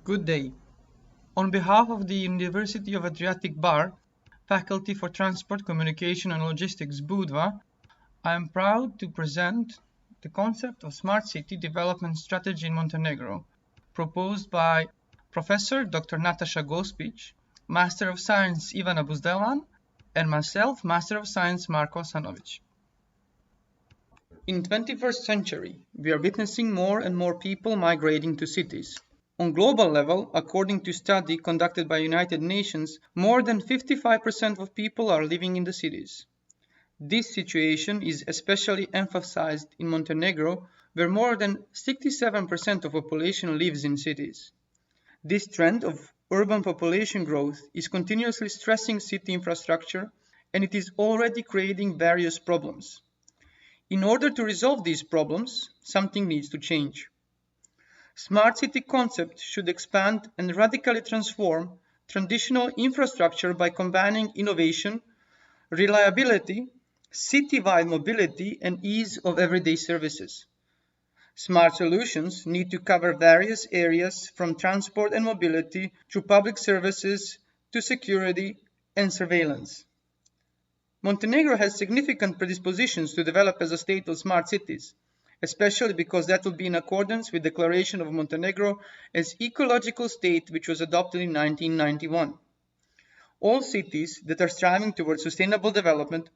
Good day. On behalf of the University of Adriatic Bar, Faculty for Transport, Communication and Logistics Budva, I am proud to present the concept of Smart City Development Strategy in Montenegro, proposed by Professor Dr. Nataša Gospić, Master of Science Ivana Buzdelan, and myself, Master of Science Marko Sanović. In 21st century, we are witnessing more and more people migrating to cities. On global level, according to a study conducted by United Nations, more than 55% of people are living in the cities. This situation is especially emphasized in Montenegro, where more than 67% of population lives in cities. This trend of urban population growth is continuously stressing city infrastructure, and it is already creating various problems. In order to resolve these problems, something needs to change. Smart city concept should expand and radically transform traditional infrastructure by combining innovation, reliability, city-wide mobility, and ease of everyday services. Smart solutions need to cover various areas from transport and mobility to public services to security and surveillance. Montenegro has significant predispositions to develop as a state of smart cities, especially because that will be in accordance with the Declaration of Montenegro as ecological state, which was adopted in 1991. All cities that are striving towards sustainable development,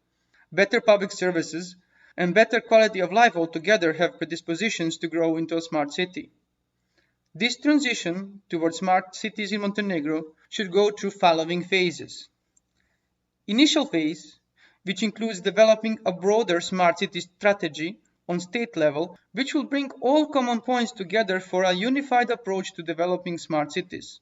better public services, and better quality of life altogether have predispositions to grow into a smart city. This transition towards smart cities in Montenegro should go through following phases. Initial phase, which includes developing a broader smart city strategy on state level, which will bring all common points together for a unified approach to developing smart cities.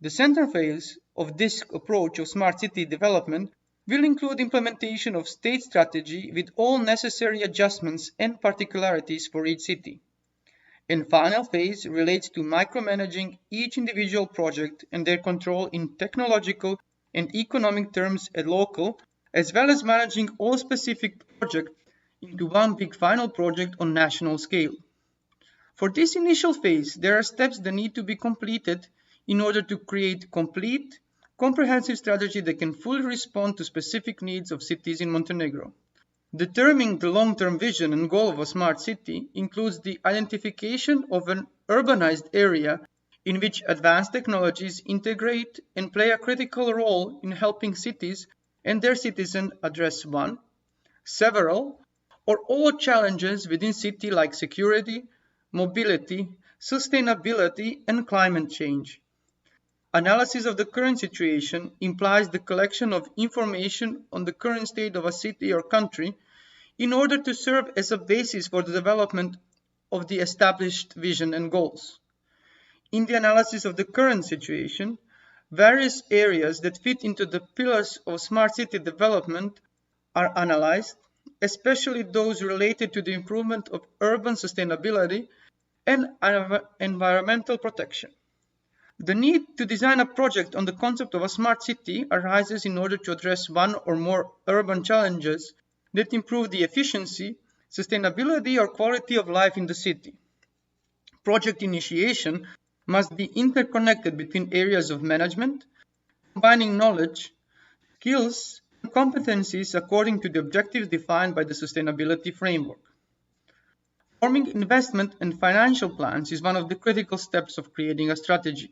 The central phase of this approach of smart city development will include implementation of state strategy with all necessary adjustments and particularities for each city. And final phase relates to micromanaging each individual project and their control in technological and economic terms at local, as well as managing all specific projects into one big final project on national scale. For this initial phase, there are steps that need to be completed in order to create complete, comprehensive strategy that can fully respond to specific needs of cities in Montenegro. Determining the long-term vision and goal of a smart city includes the identification of an urbanized area in which advanced technologies integrate and play a critical role in helping cities and their citizens address one, several, or all challenges within city like security, mobility, sustainability, and climate change. Analysis of the current situation implies the collection of information on the current state of a city or country in order to serve as a basis for the development of the established vision and goals. In the analysis of the current situation, various areas that fit into the pillars of smart city development are analyzed, especially those related to the improvement of urban sustainability and environmental protection. The need to design a project on the concept of a smart city arises in order to address one or more urban challenges that improve the efficiency, sustainability, or quality of life in the city. Project initiation must be interconnected between areas of management, combining knowledge, skills, and competencies according to the objectives defined by the sustainability framework. Forming investment and financial plans is one of the critical steps of creating a strategy.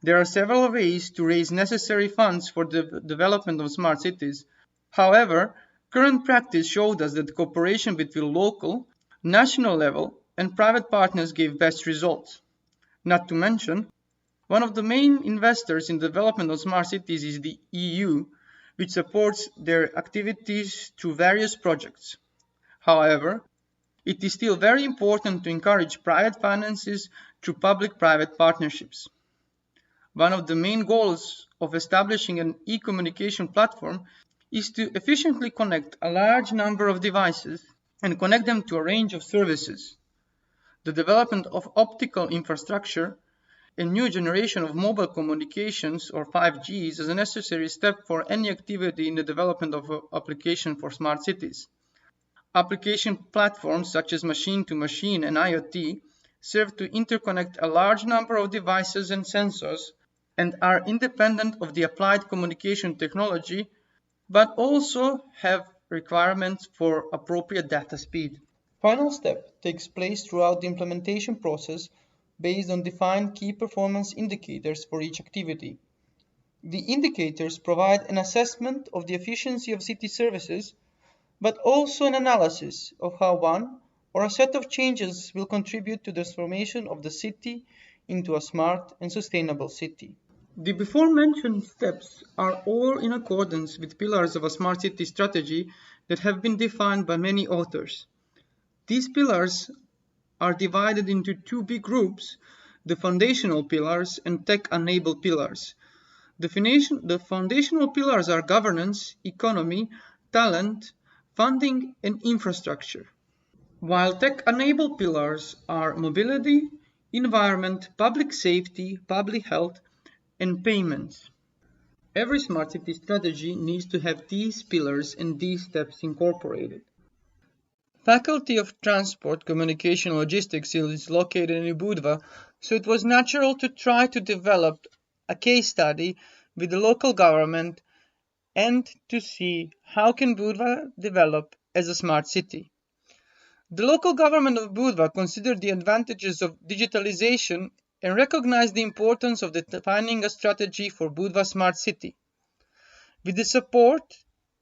There are several ways to raise necessary funds for the development of smart cities. However, current practice showed us that cooperation between local, national level, and private partners gave best results. Not to mention, one of the main investors in the development of smart cities is the EU, which supports their activities through various projects. However, it is still very important to encourage private finances through public-private partnerships. One of the main goals of establishing an e-communication platform is to efficiently connect a large number of devices and connect them to a range of services. The development of optical infrastructure and new generation of mobile communications or 5G is a necessary step for any activity in the development of an application for smart cities. Application platforms such as machine-to-machine and IoT serve to interconnect a large number of devices and sensors and are independent of the applied communication technology, but also have requirements for appropriate data speed. Final step takes place throughout the implementation process based on defined key performance indicators for each activity. The indicators provide an assessment of the efficiency of city services, but also an analysis of how one or a set of changes will contribute to the transformation of the city into a smart and sustainable city. The before-mentioned steps are all in accordance with pillars of a smart city strategy that have been defined by many authors. These pillars are divided into two big groups, the foundational pillars and tech-enabled pillars. The foundational pillars are governance, economy, talent, funding, and infrastructure, while tech-enabled pillars are mobility, environment, public safety, public health, and payments. Every smart city strategy needs to have these pillars and these steps incorporated. Faculty of Transport, Communication and Logistics is located in Budva, so it was natural to try to develop a case study with the local government and to see how can Budva develop as a smart city. The local government of Budva considered the advantages of digitalization and recognized the importance of defining a strategy for Budva Smart City. With the support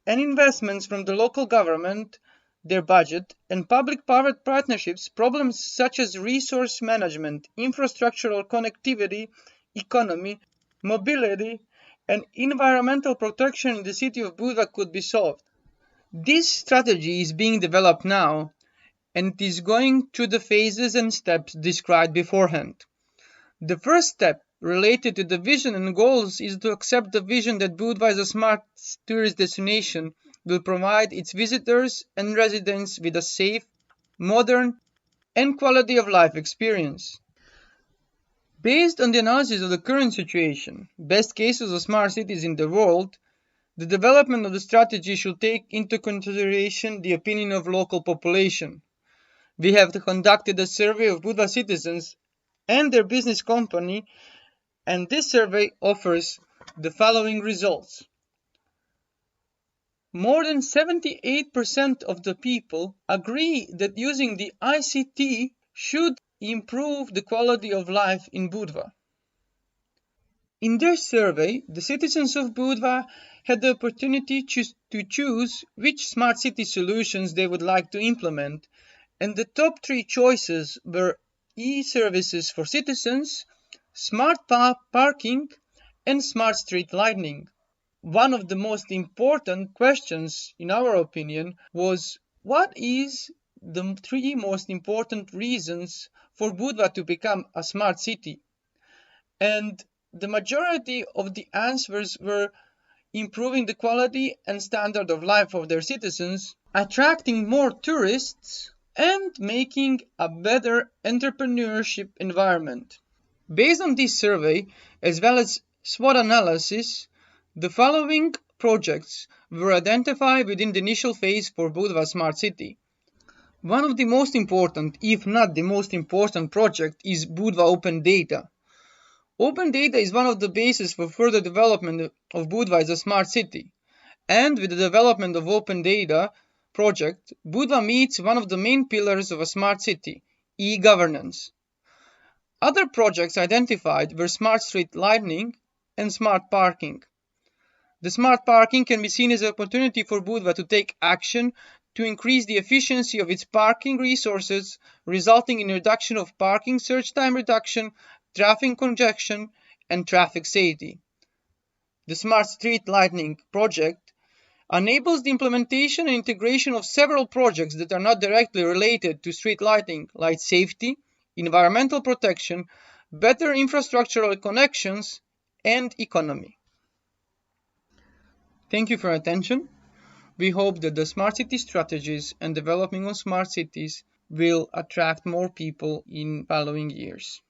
and investments from the local government, their budget, and public-private partnerships, problems such as resource management, infrastructural connectivity, economy, mobility, and environmental protection in the city of Budva could be solved. This strategy is being developed now, and it is going through the phases and steps described beforehand. The first step, related to the vision and goals, is to accept the vision that Budva as a smart tourist destination will provide its visitors and residents with a safe, modern, and quality of life experience. Based on the analysis of the current situation, best cases of smart cities in the world, the development of the strategy should take into consideration the opinion of local population. We have conducted a survey of Budva citizens and their business company, and this survey offers the following results. More than 78% of the people agree that using the ICT should improve the quality of life in Budva. In their survey, the citizens of Budva had the opportunity to choose which smart city solutions they would like to implement, and the top three choices were e-services for citizens, smart parking, and smart street lighting. One of the most important questions, in our opinion, was what is the three most important reasons for Budva to become a smart city? And the majority of the answers were improving the quality and standard of life of their citizens, attracting more tourists, and making a better entrepreneurship environment. Based on this survey, as well as SWOT analysis, the following projects were identified within the initial phase for Budva Smart City. One of the most important, if not the most important project, is Budva Open Data. Open data is one of the bases for further development of Budva as a smart city. And with the development of open data project, Budva meets one of the main pillars of a smart city, e-governance. Other projects identified were smart street lighting and smart parking. The smart parking can be seen as an opportunity for Budva to take action to increase the efficiency of its parking resources, resulting in reduction of parking search time reduction, traffic congestion, and traffic safety. The Smart Street Lighting project enables the implementation and integration of several projects that are not directly related to street lighting, like safety, environmental protection, better infrastructural connections, and economy. Thank you for your attention. We hope that the smart city strategies and developing of smart cities will attract more people in following years.